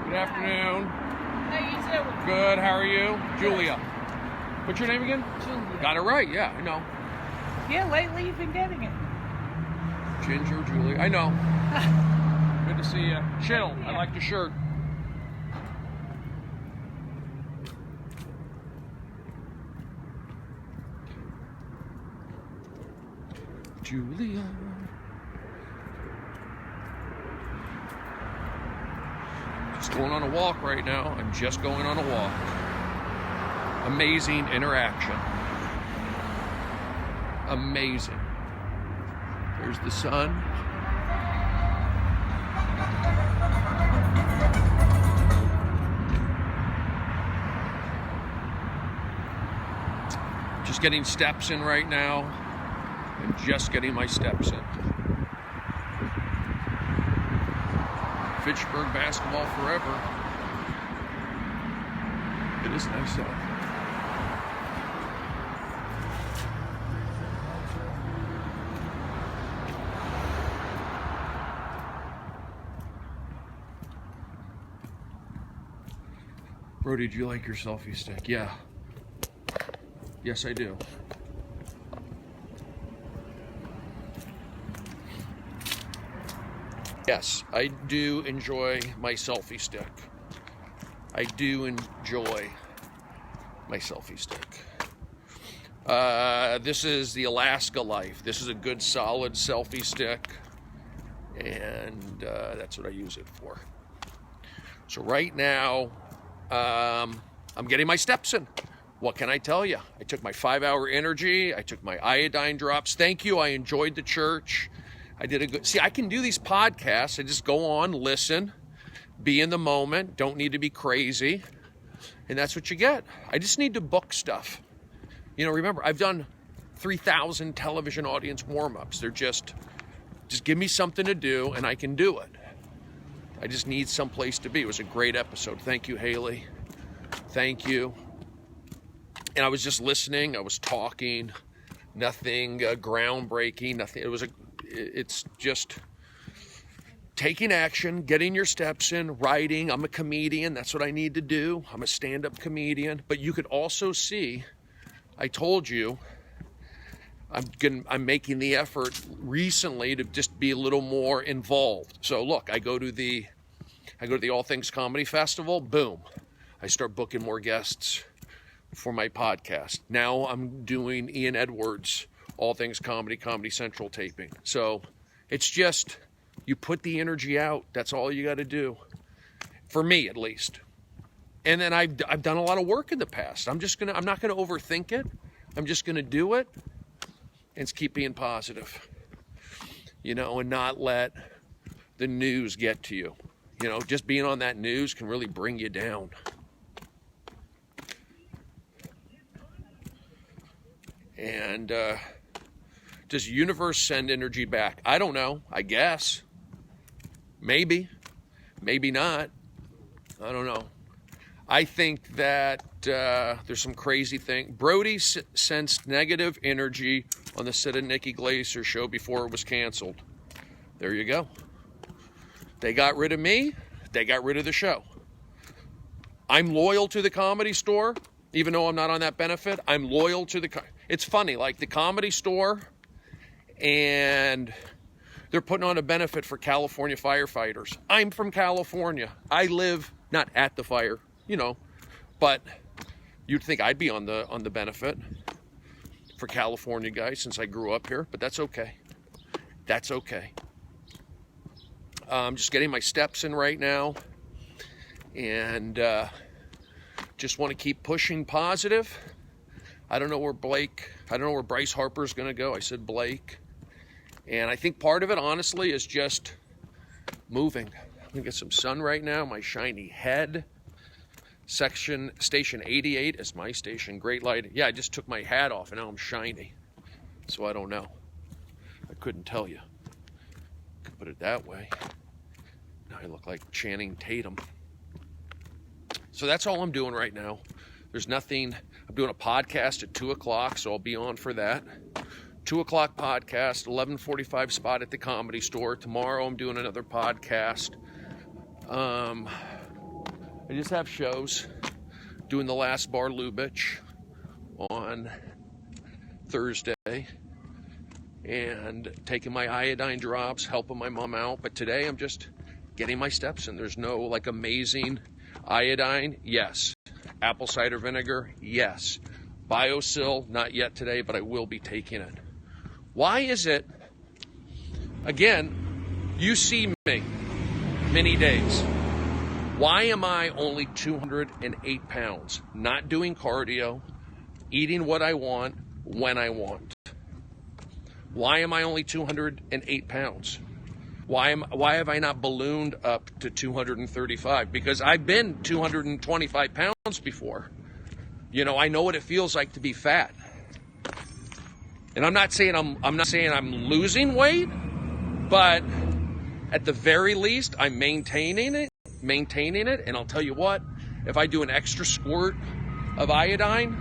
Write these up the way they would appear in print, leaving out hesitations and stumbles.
Good afternoon. How you doing? Good, how are you? Julia. What's your name again? Julia. Got it right, yeah, I know. Yeah, lately you've been getting it. Ginger, Julia, I know. Good to see you. Chill, I like your shirt. Julia. Just going on a walk right now. I'm just going on a walk. Amazing interaction. Amazing. There's the sun. Just getting steps in right now. I'm just getting my steps in. Fitchburg basketball forever. It is nice out. Brody, do you like your selfie stick? Yeah. Yes, I do. Yes, I do enjoy my selfie stick. I do enjoy my selfie stick. This is the Alaska Life. This is a good solid selfie stick, and that's what I use it for. So right now, I'm getting my steps in. What can I tell you? I took my 5-hour energy. I took my iodine drops. Thank you. I enjoyed the church. I did a good, see, I can do these podcasts. I just go on, listen, be in the moment, don't need to be crazy. And that's what you get. I just need to book stuff. You know, remember, I've done 3,000 television audience warm-ups. They're just give me something to do and I can do it. I just need someplace to be. It was a great episode. Thank you, Haley. Thank you. And I was just listening. I was talking. Nothing groundbreaking. Nothing. It's just taking action, getting your steps in, writing. I'm a comedian. That's what I need to do. I'm a stand-up comedian. But you could also see, I told you, I'm making the effort recently to just be a little more involved. So look, I go to the All Things Comedy Festival. Boom, I start booking more guests for my podcast. Now I'm doing Ian Edwards' All Things Comedy, Comedy Central taping. So it's just, you put the energy out. That's all you got to do. For me, at least. And then I've done a lot of work in the past. I'm not gonna overthink it. I'm just gonna do it and keep being positive. You know, and not let the news get to you. You know, just being on that news can really bring you down. And does the universe send energy back? I don't know. I guess. Maybe. Maybe not. I don't know. I think that there's some crazy thing. Brody sensed negative energy on the set of Nikki Glaser's show before it was canceled. There you go. They got rid of me. They got rid of the show. I'm loyal to the Comedy Store. Even though I'm not on that benefit, I'm loyal to the... It's funny, like the Comedy Store, and they're putting on a benefit for California firefighters. I'm from California. I live not at the fire, you know, but you'd think I'd be on the benefit for California guys since I grew up here, but that's okay. That's okay. I'm just getting my steps in right now, and just want to keep pushing positive. I don't know where Bryce Harper's going to go. I said Blake. And I think part of it, honestly, is just moving. I'm going to get some sun right now. My shiny head. Station 88 is my station. Great light. Yeah, I just took my hat off and now I'm shiny. So I don't know. I couldn't tell you. Could put it that way. Now I look like Channing Tatum. So that's all I'm doing right now. There's nothing. I'm doing a podcast at 2 o'clock, so I'll be on for that. 2 o'clock podcast, 11:45 spot at the Comedy Store. Tomorrow I'm doing another podcast. I just have shows. Doing the last bar Lubitsch on Thursday. And taking my iodine drops, helping my mom out. But today I'm just getting my steps in. There's no like amazing iodine. Yes. Apple cider vinegar. Yes. BioSil, not yet today, but I will be taking it. Why is it, again, you see me many days. Why am I only 208 pounds? Not doing cardio, eating what I want, when I want. Why am I only 208 pounds? Why have I not ballooned up to 235? Because I've been 225 pounds before. You know, I know what it feels like to be fat. And I'm not saying I'm losing weight, but at the very least, I'm maintaining it. And I'll tell you what, if I do an extra squirt of iodine,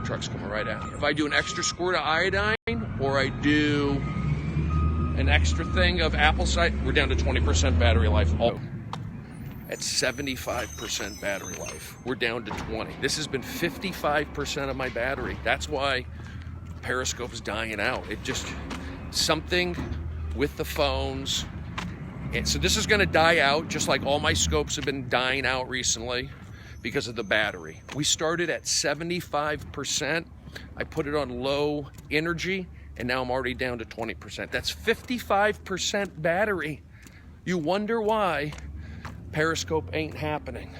truck's coming right at me. If I do an extra squirt of iodine, or I do an extra thing of apple cider, we're down to 20% battery life. Oh, at 75% battery life, we're down to 20. This has been 55% of my battery. That's why Periscope is dying out. It just, something with the phones. And so this is going to die out, just like all my scopes have been dying out recently because of the battery. We started at 75%. I put it on low energy, and now I'm already down to 20%. That's 55% battery. You wonder why Periscope ain't happening,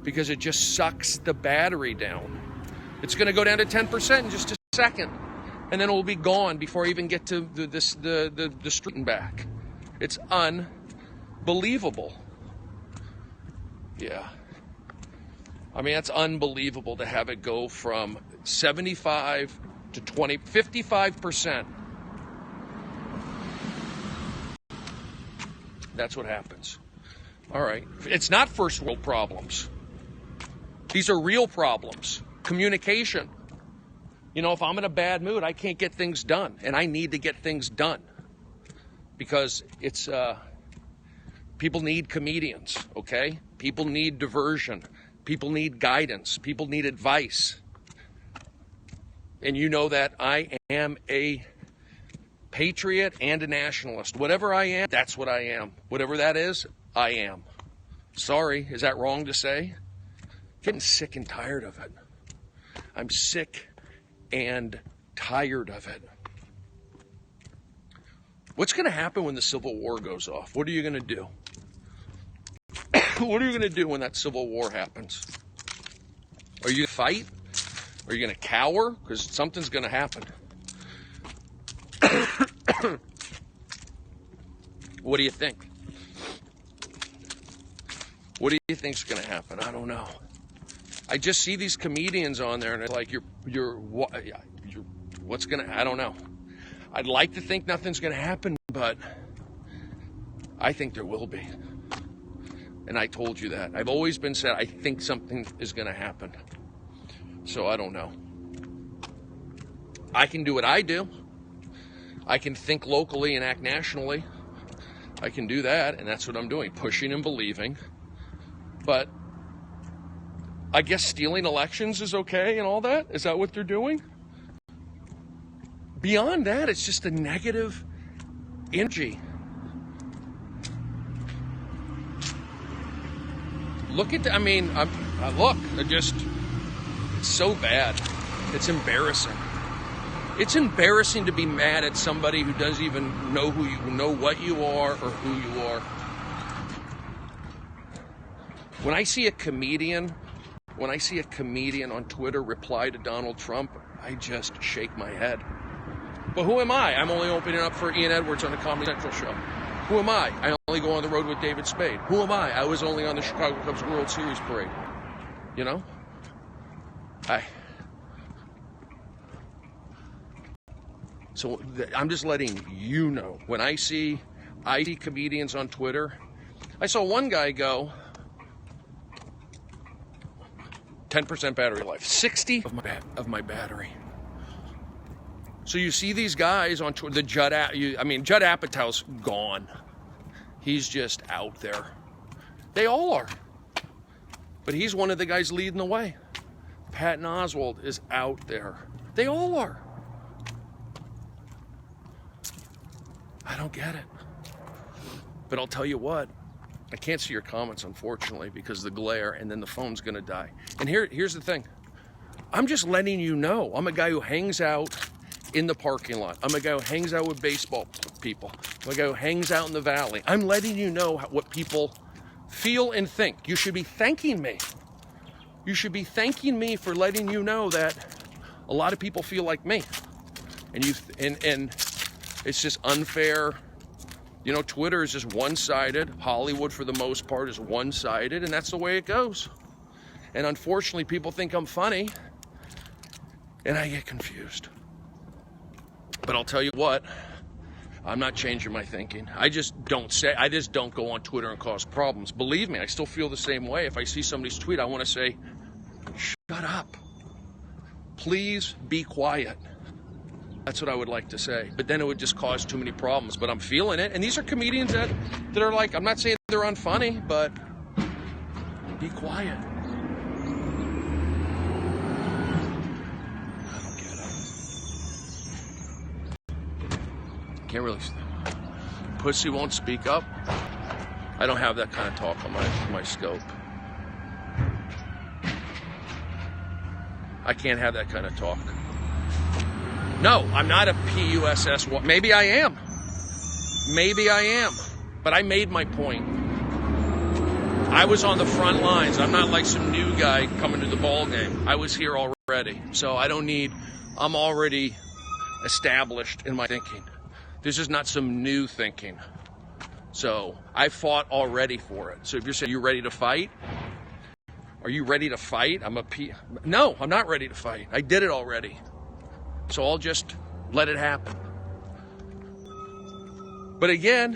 because it just sucks the battery down. It's going to go down to 10% in just a second, and then it will be gone before I even get to the street and back. It's unbelievable. Yeah. I mean, that's unbelievable to have it go from 75 to 20, 55%. That's what happens. All right. It's not first world problems. These are real problems. Communication. You know, if I'm in a bad mood, I can't get things done, and I need to get things done. Because it's, people need comedians, okay? People need diversion. People need guidance. People need advice. And you know that I am a patriot and a nationalist. Whatever I am, that's what I am. Whatever that is, I am. Sorry, is that wrong to say? Getting sick and tired of it. I'm sick and tired of it. What's going to happen when the Civil War goes off? What are you going to do? What are you going to do when that Civil War happens? Are you going to fight? Are you going to cower? Because something's going to happen. What do you think? What do you think's going to happen? I don't know. I just see these comedians on there, and it's like, what's going to, I don't know. I'd like to think nothing's going to happen, but I think there will be. And I told you that. I've always been said, I think something is going to happen. So I don't know. I can do what I do. I can think locally and act nationally. I can do that, and that's what I'm doing, pushing and believing. But I guess stealing elections is okay and all that? Is that what they're doing? Beyond that, it's just a negative energy. Look at, it's so bad. It's embarrassing. It's embarrassing to be mad at somebody who doesn't even know what you are or who you are. When I see a comedian on Twitter reply to Donald Trump, I just shake my head. But who am I? I'm only opening up for Ian Edwards on the Comedy Central show. Who am I? I only go on the road with David Spade. Who am I? I was only on the Chicago Cubs World Series parade. You know? So I'm just letting you know. When I see comedians on Twitter, I saw one guy go, 10% battery life, 60 of my battery. So you see these guys on Twitter, Judd Apatow's gone. He's just out there. They all are. But he's one of the guys leading the way. Patton Oswalt is out there. They all are. I don't get it. But I'll tell you what, I can't see your comments, unfortunately, because of the glare, and then the phone's gonna die. And here's the thing. I'm just letting you know. I'm a guy who hangs out in the parking lot. I'm a guy who hangs out with baseball people. I'm a guy who hangs out in the valley. I'm letting you know what people feel and think. You should be thanking me. You should be thanking me for letting you know that a lot of people feel like me. And it's just unfair. You know, Twitter is just one-sided. Hollywood, for the most part, is one-sided, and that's the way it goes. And unfortunately, people think I'm funny, and I get confused. But I'll tell you what, I'm not changing my thinking. I just don't go on Twitter and cause problems. Believe me, I still feel the same way. If I see somebody's tweet, I want to say, shut up. Please be quiet. That's what I would like to say. But then it would just cause too many problems. But I'm feeling it. And these are comedians that are like, I'm not saying they're unfunny, but be quiet. I don't get it. Can't really. Pussy won't speak up. I don't have that kind of talk on my scope. I can't have that kind of talk. No, I'm not a PUSS. Maybe I am. Maybe I am. But I made my point. I was on the front lines. I'm not like some new guy coming to the ball game. I was here already. So I'm already established in my thinking. This is not some new thinking. So I fought already for it. So if you're saying, you ready to fight? Are you ready to fight? No, I'm not ready to fight. I did it already. So I'll just let it happen. But again,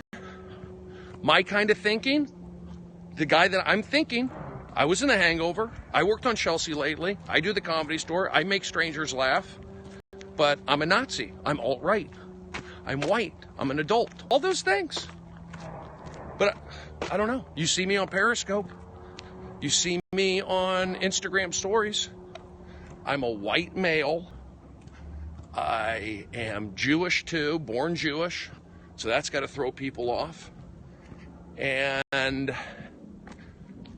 my kind of thinking, the guy that I'm thinking, I was in a hangover. I worked on Chelsea lately. I do the Comedy Store. I make strangers laugh. But I'm a Nazi. I'm alt-right. I'm white. I'm an adult. All those things. But I don't know. You see me on Periscope. You see me on Instagram stories. I'm a white male. I am Jewish too, born Jewish, so that's got to throw people off. And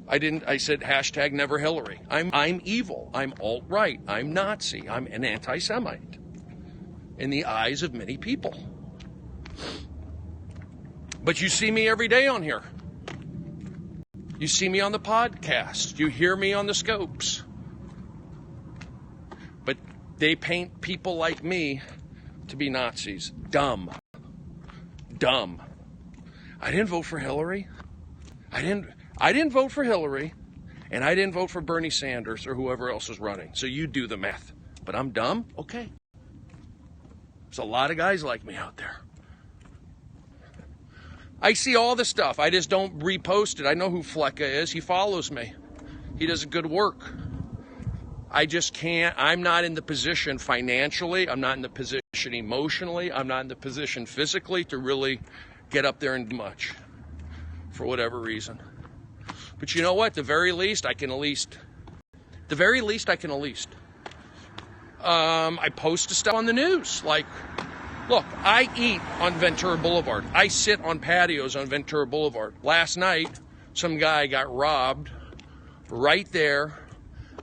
I said hashtag never Hillary. I'm evil. I'm alt-right. I'm Nazi. I'm an anti-Semite in the eyes of many people. But you see me every day on here. You see me on the podcast. You hear me on the scopes. But they paint people like me to be Nazis. Dumb. Dumb. I didn't vote for Hillary. I didn't vote for Hillary, and I didn't vote for Bernie Sanders or whoever else was running. So you do the math. But I'm dumb? Okay. There's a lot of guys like me out there. I see all the stuff. I just don't repost it. I know who Flecka is. He follows me. He does good work. I just can't. I'm not in the position financially. I'm not in the position emotionally. I'm not in the position physically to really get up there and do much for whatever reason. But you know what? The very least I can I post stuff on the news. Like, look, I eat on Ventura Boulevard. I sit on patios on Ventura Boulevard. Last night, some guy got robbed right there.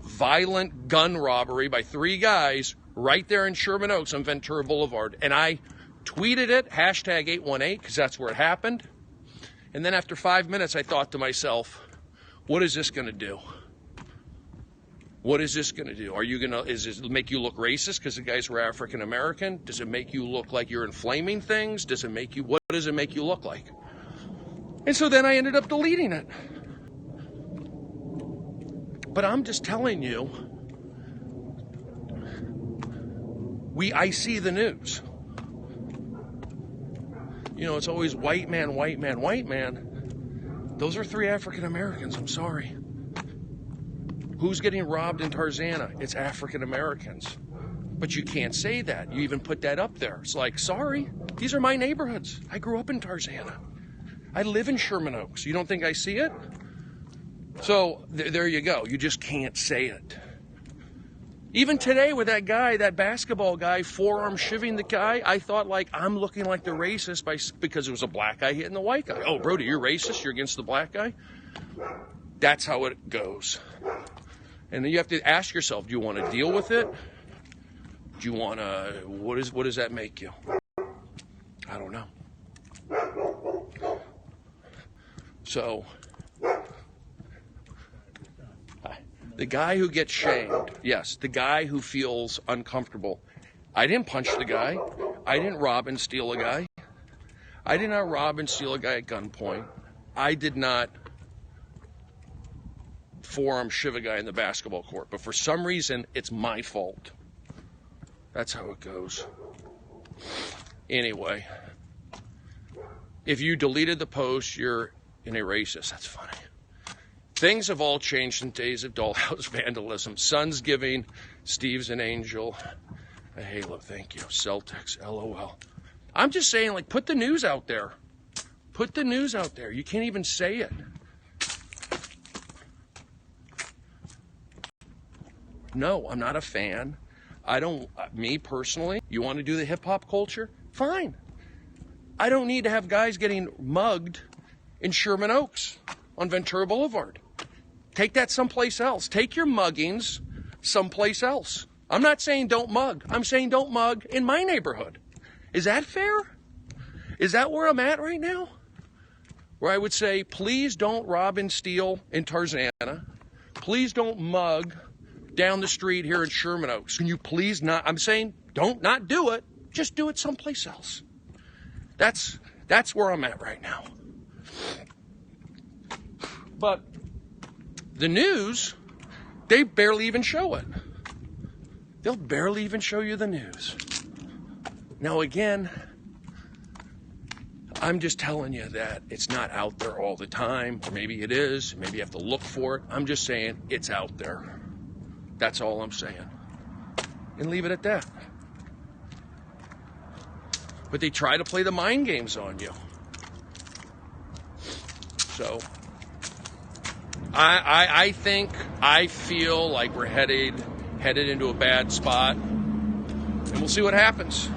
Violent gun robbery by 3 guys right there in Sherman Oaks on Ventura Boulevard. And I tweeted it, hashtag 818, because that's where it happened. And then after 5 minutes, I thought to myself, what is this going to do? What is this going to do? Is it make you look racist because the guys were African American? Does it make you look like you're inflaming things? What does it make you look like? And so then I ended up deleting it. But I'm just telling you, I see the news. You know, it's always white man, white man, white man. Those are 3 African Americans, I'm sorry. Who's getting robbed in Tarzana? It's African Americans. But you can't say that. You even put that up there. It's like, sorry, these are my neighborhoods. I grew up in Tarzana. I live in Sherman Oaks. You don't think I see it? So there you go. You just can't say it. Even today with that guy, that basketball guy, forearm shivving the guy, I thought like I'm looking like the racist because it was a black guy hitting the white guy. Oh, Brody, you're racist? You're against the black guy? That's how it goes. And then you have to ask yourself, do you want to deal with it? Do you want to, what does that make you? I don't know. So, the guy who gets shamed, yes, the guy who feels uncomfortable. I didn't punch the guy. I didn't rob and steal a guy. I did not rob and steal a guy at gunpoint. I did not forearm shiv a guy in the basketball court. But for some reason, it's my fault. That's how it goes. Anyway, if you deleted the post, you're an racist. That's funny. Things have all changed in days of dollhouse vandalism. Son's giving, Steve's an angel. A halo, thank you. Celtics, LOL. I'm just saying, like, put the news out there. Put the news out there. You can't even say it. No, I'm not a fan. Me personally, you want to do the hip hop culture? Fine. I don't need to have guys getting mugged in Sherman Oaks on Ventura Boulevard. Take that someplace else. Take your muggings someplace else. I'm not saying don't mug. I'm saying don't mug in my neighborhood. Is that fair? Is that where I'm at right now? Where I would say, please don't rob and steal in Tarzana. Please don't mug down the street here in Sherman Oaks. Can you please not? I'm saying don't not do it. Just do it someplace else. That's where I'm at right now. But the news, they barely even show it. They'll barely even show you the news. Now again, I'm just telling you that it's not out there all the time. Or maybe it is. Maybe you have to look for it. I'm just saying it's out there. That's all I'm saying. And leave it at that. But they try to play the mind games on you. So, I feel like we're headed into a bad spot. And we'll see what happens.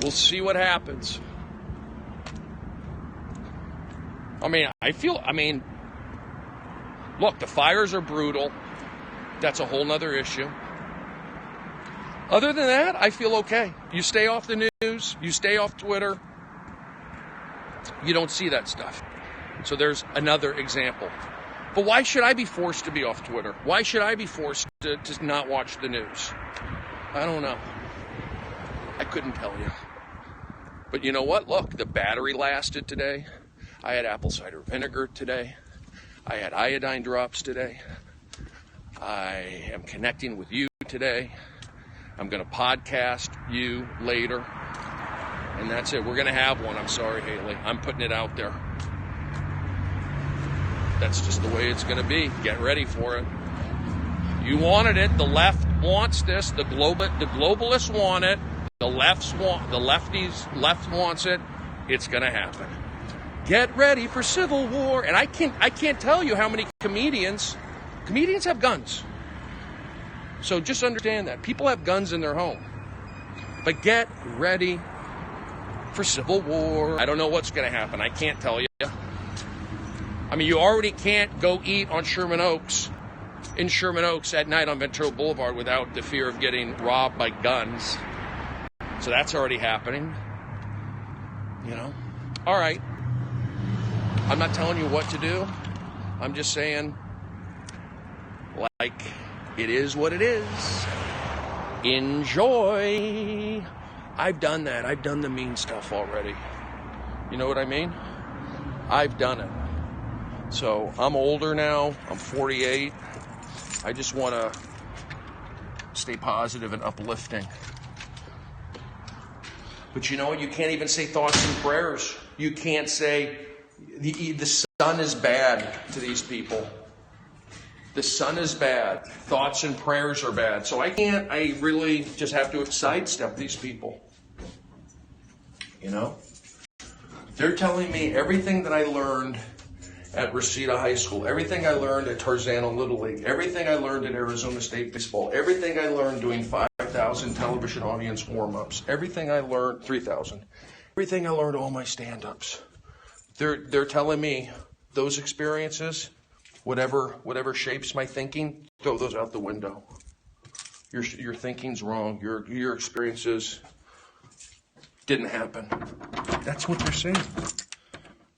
We'll see what happens. Look, the fires are brutal. That's a whole nother issue. Other than that, I feel okay. You stay off the news, you stay off Twitter, you don't see that stuff. So there's another example. But why should I be forced to be off Twitter? Why should I be forced to not watch the news? I don't know. I couldn't tell you. But you know what? Look, the battery lasted today. I had apple cider vinegar today. I had iodine drops today. I am connecting with you today. I'm going to podcast you later. And that's it. We're going to have one. I'm sorry, Haley. I'm putting it out there. That's just the way it's going to be. Get ready for it. You wanted it. The left wants this. The globalists want it. The left wants it. It's going to happen. Get ready for civil war. And I can't tell you how many comedians have guns. So just understand that. People have guns in their home. But get ready for civil war. I don't know what's going to happen. I can't tell you. You already can't go eat on Sherman Oaks, in Sherman Oaks at night on Ventura Boulevard without the fear of getting robbed by guns. So that's already happening. All right. I'm not telling you what to do. I'm just saying, like, it is what it is. Enjoy. I've done that. I've done the mean stuff already. You know what I mean? I've done it. So I'm older now. I'm 48. I just want to stay positive and uplifting. But you know what? You can't even say thoughts and prayers. You can't say the sun is bad to these people. The sun is bad. Thoughts and prayers are bad. So I really just have to sidestep these people. They're telling me everything that I learned at Reseda High School, everything I learned at Tarzana Little League, everything I learned at Arizona State Baseball, everything I learned doing 5,000 television audience warm-ups, everything I learned, 3,000, everything I learned, all my stand-ups. They're telling me those experiences, whatever shapes my thinking, throw those out the window. Your thinking's wrong. Your experiences didn't happen. That's what they're saying.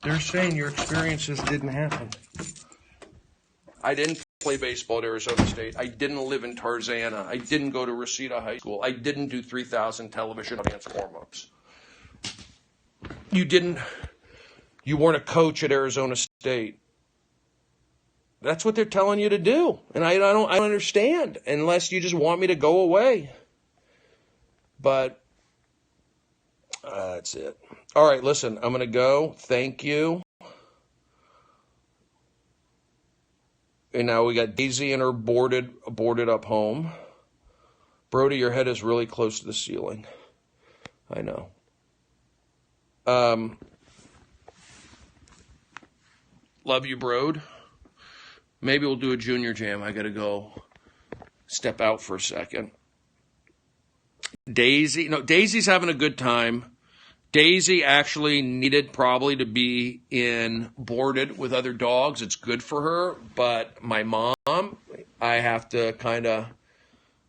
They're saying your experiences didn't happen. I didn't play baseball at Arizona State. I didn't live in Tarzana. I didn't go to Reseda High School. I didn't do 3,000 television audience warm-ups. You weren't a coach at Arizona State. That's what they're telling you to do. And I don't understand unless you just want me to go away. But that's it. All right, listen, I'm going to go. Thank you. And now we got Daisy in her boarded up home. Brody, your head is really close to the ceiling. I know. Love you, Brode. Maybe we'll do a junior jam. I got to go step out for a second. Daisy's having a good time. Daisy actually needed probably to be boarded with other dogs. It's good for her. But my mom, I have to kind of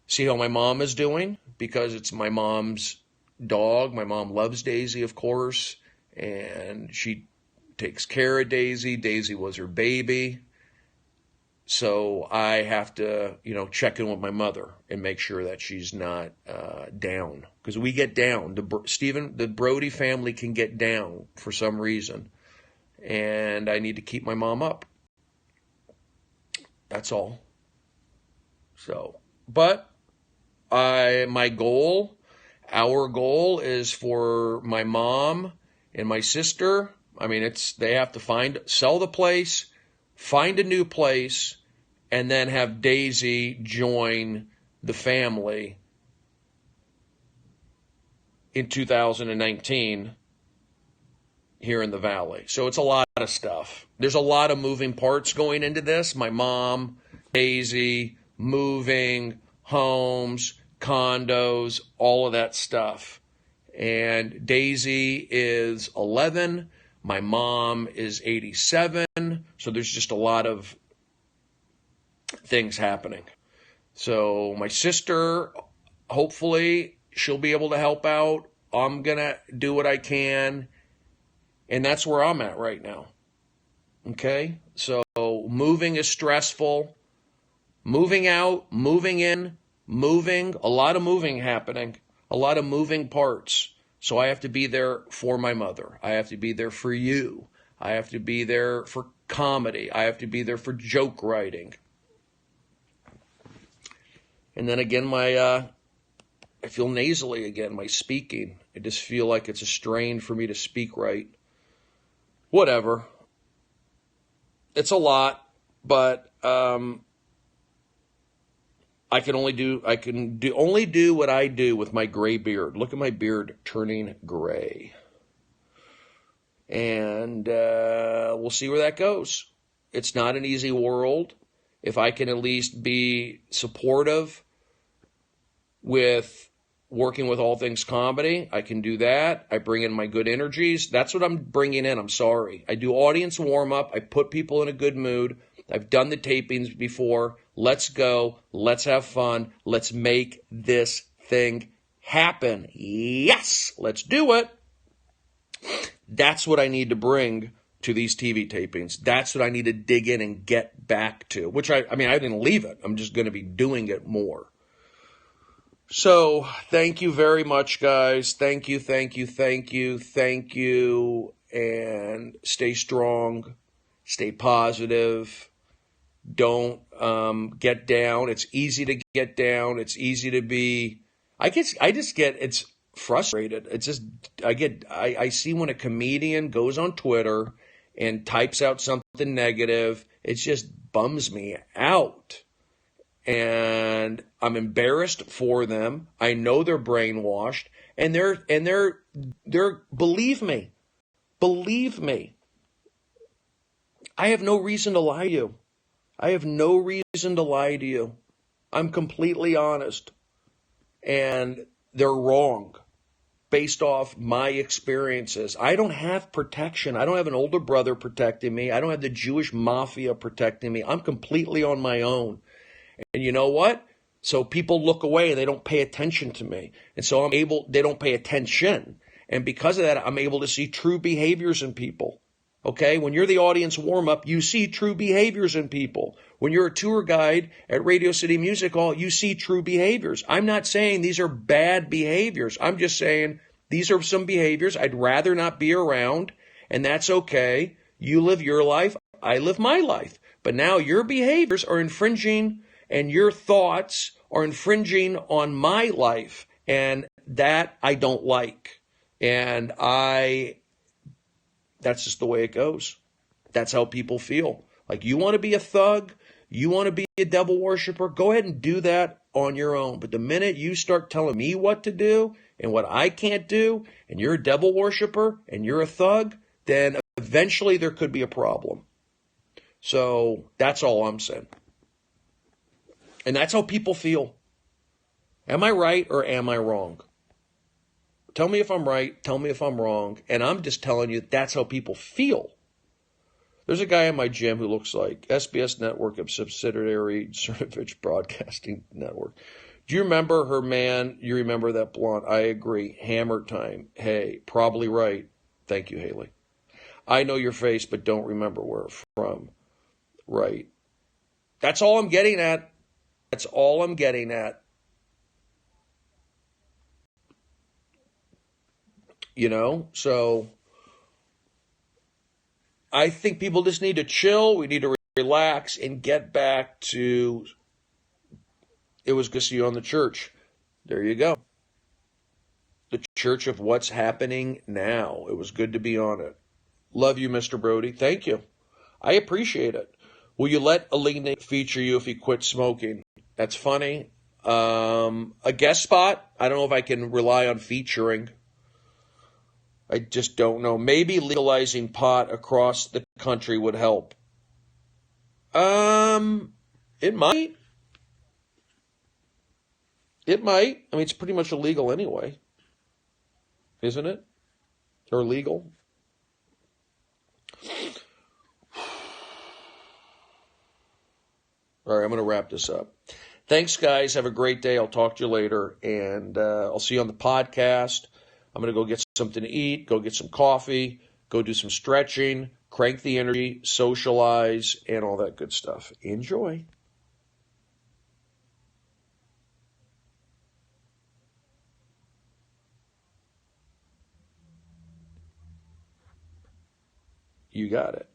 see how my mom is doing because it's my mom's dog. My mom loves Daisy, of course, and she takes care of Daisy. Daisy was her baby. So I have to, check in with my mother and make sure that she's not down. Because we get down. The Brody family can get down for some reason. And I need to keep my mom up. That's all. So, but our goal is for my mom and my sister. I mean, they have to sell the place, find a new place, and then have Daisy join the family in 2019 here in the Valley. So it's a lot of stuff. There's a lot of moving parts going into this. My mom, Daisy, moving, homes, condos, all of that stuff. And Daisy is 11. My mom is 87. So there's just a lot of things happening. So my sister, hopefully she'll be able to help out. I'm going to do what I can. And that's where I'm at right now. Okay? So moving is stressful. Moving out, moving in, moving, a lot of moving happening, a lot of moving parts. So I have to be there for my mother. I have to be there for you. I have to be there for comedy. I have to be there for joke writing. And then again, I feel nasally again, my speaking. I just feel like it's a strain for me to speak right. Whatever. It's a lot, but I can only do what I do with my gray beard. Look at my beard turning gray. And we'll see where that goes. It's not an easy world. If I can at least be supportive with working with all things comedy, I can do that. I bring in my good energies. That's what I'm bringing in. I'm sorry. I do audience warm-up. I put people in a good mood. I've done the tapings before. Let's go. Let's have fun. Let's make this thing happen. Yes, let's do it. That's what I need to bring to these TV tapings. That's what I need to dig in and get back to, which I didn't leave it. I'm just going to be doing it more. So thank you very much, guys. Thank you. And stay strong. Stay positive. Don't get down. It's easy to get down. It's easy to be. It's frustrated. It's just I see when a comedian goes on Twitter and types out something negative, it just bums me out. And I'm embarrassed for them. I know they're brainwashed, and they're believe me. I have no reason to lie to you. I have no reason to lie to you. I'm completely honest. And they're wrong based off my experiences. I don't have protection. I don't have an older brother protecting me. I don't have the Jewish mafia protecting me. I'm completely on my own. And you know what? So people look away and they don't pay attention to me. And so they don't pay attention. And because of that, I'm able to see true behaviors in people. Okay? When you're the audience warm-up, you see true behaviors in people. When you're a tour guide at Radio City Music Hall, you see true behaviors. I'm not saying these are bad behaviors. I'm just saying these are some behaviors I'd rather not be around, and that's okay. You live your life, I live my life. But now your behaviors are infringing, and your thoughts are infringing on my life, and that I don't like. And that's just the way it goes. That's how people feel. Like, you want to be a thug, you want to be a devil worshiper, go ahead and do that on your own. But the minute you start telling me what to do and what I can't do, and you're a devil worshiper and you're a thug, then eventually there could be a problem. So that's all I'm saying. And that's how people feel. Am I right or am I wrong? Tell me if I'm right. Tell me if I'm wrong. And I'm just telling you that's how people feel. There's a guy in my gym who looks like SBS Network, a subsidiary Cernovich Broadcasting Network. Do you remember her, man? You remember that blonde? I agree. Hammer time. Hey, probably right. Thank you, Haley. I know your face, but don't remember where from. Right. That's all I'm getting at. That's all I'm getting at. You know, so I think people just need to chill. We need to relax and get back to, it was good to see you on the church. There you go. The church of what's happening now. It was good to be on it. Love you, Mr. Brody. Thank you. I appreciate it. Will you let Alina feature you if you quit smoking? That's funny. A guest spot? I don't know if I can rely on featuring. I just don't know. Maybe legalizing pot across the country would help. It might. It might. I mean, it's pretty much illegal anyway. Isn't it? Or legal? All right, I'm going to wrap this up. Thanks, guys. Have a great day. I'll talk to you later. And I'll see you on the podcast. I'm going to go get something to eat, go get some coffee, go do some stretching, crank the energy, socialize, and all that good stuff. Enjoy. You got it.